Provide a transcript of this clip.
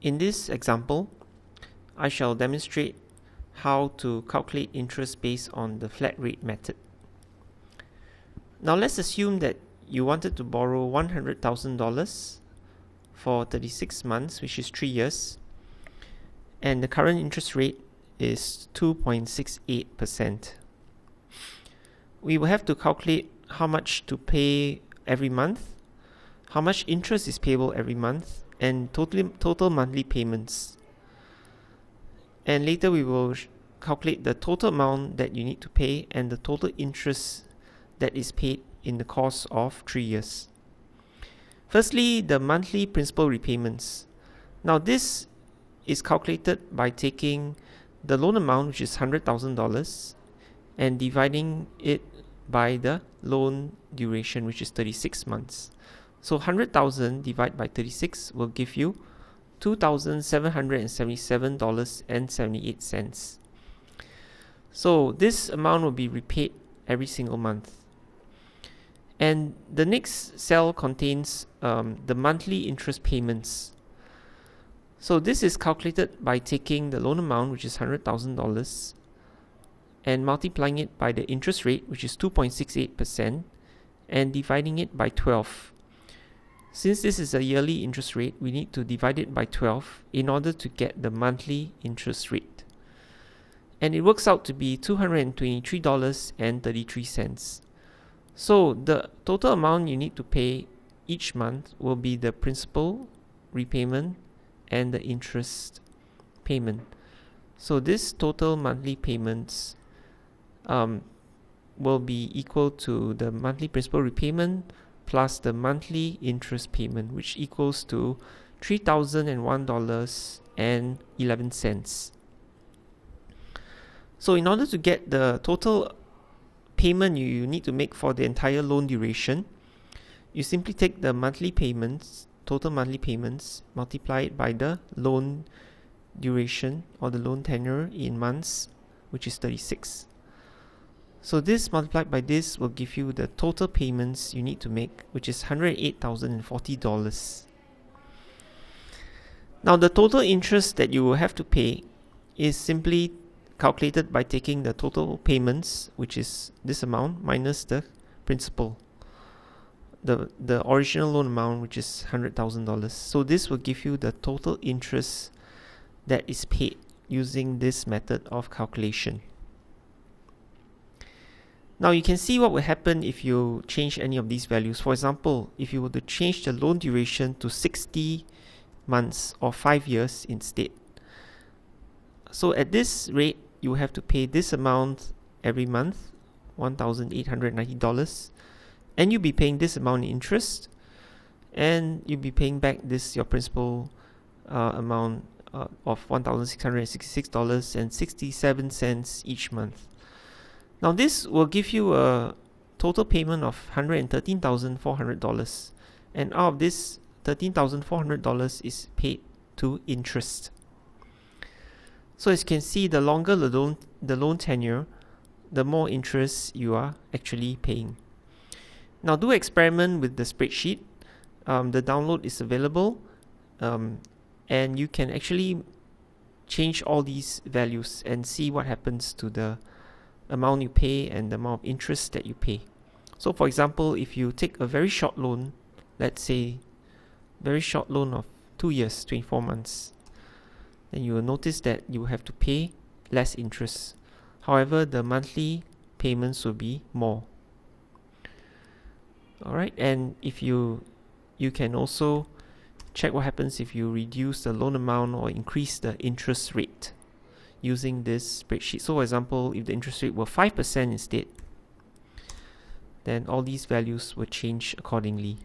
In this example, I shall demonstrate how to calculate interest based on the flat rate method. Now let's assume that you wanted to borrow $100,000 for 36 months, which is 3 years, and the current interest rate is 2.68%. We will have to calculate how much to pay every month, how much interest is payable every month, and total monthly payments. And later we will calculate the total amount that you need to pay and the total interest that is paid in the course of 3 years. Firstly, the monthly principal repayments. Now this is calculated by taking the loan amount, which is $100,000, and dividing it by the loan duration, which is 36 months. So 100,000 divided by 36 will give you $2,777.78. So this amount will be repaid every single month. And the next cell contains the monthly interest payments. So this is calculated by taking the loan amount, which is $100,000, and multiplying it by the interest rate, which is 2.68%, and dividing it by 12. Since this is a yearly interest rate, we need to divide it by 12 in order to get the monthly interest rate. And it works out to be $223.33. So the total amount you need to pay each month will be the principal repayment and the interest payment. So this total monthly payments will be equal to the monthly principal repayment plus the monthly interest payment, which equals to $3,001.11. So in order to get the total payment you need to make for the entire loan duration, you simply take the monthly payments, total monthly payments, multiply it by the loan duration or the loan tenure in months, which is 36. So this multiplied by this will give you the total payments you need to make, which is $108,040. Now the total interest that you will have to pay is simply calculated by taking the total payments, which is this amount, minus the principal, the original loan amount, which is $100,000. So this will give you the total interest that is paid using this method of calculation. Now you can see what will happen if you change any of these values. For example, if you were to change the loan duration to 60 months or 5 years instead. So at this rate, you have to pay this amount every month, $1,890, and you'll be paying this amount in interest, and you'll be paying back this your principal amount of $1,666.67 each month. Now this will give you a total payment of $113,400, and out of this $13,400 is paid to interest. So as you can see, the longer the loan tenure, the more interest you are actually paying. Now do experiment with the spreadsheet. The download is available, and you can actually change all these values and see what happens to the amount you pay and the amount of interest that you pay. So for example, if you take a very short loan, let's say very short loan of 2 years, 24 months, then you will notice that you will have to pay less interest. However, the monthly payments will be more. Alright, and if you can also check what happens if you reduce the loan amount or increase the interest rate using this spreadsheet. So for example, if the interest rate were 5% instead, then all these values will change accordingly.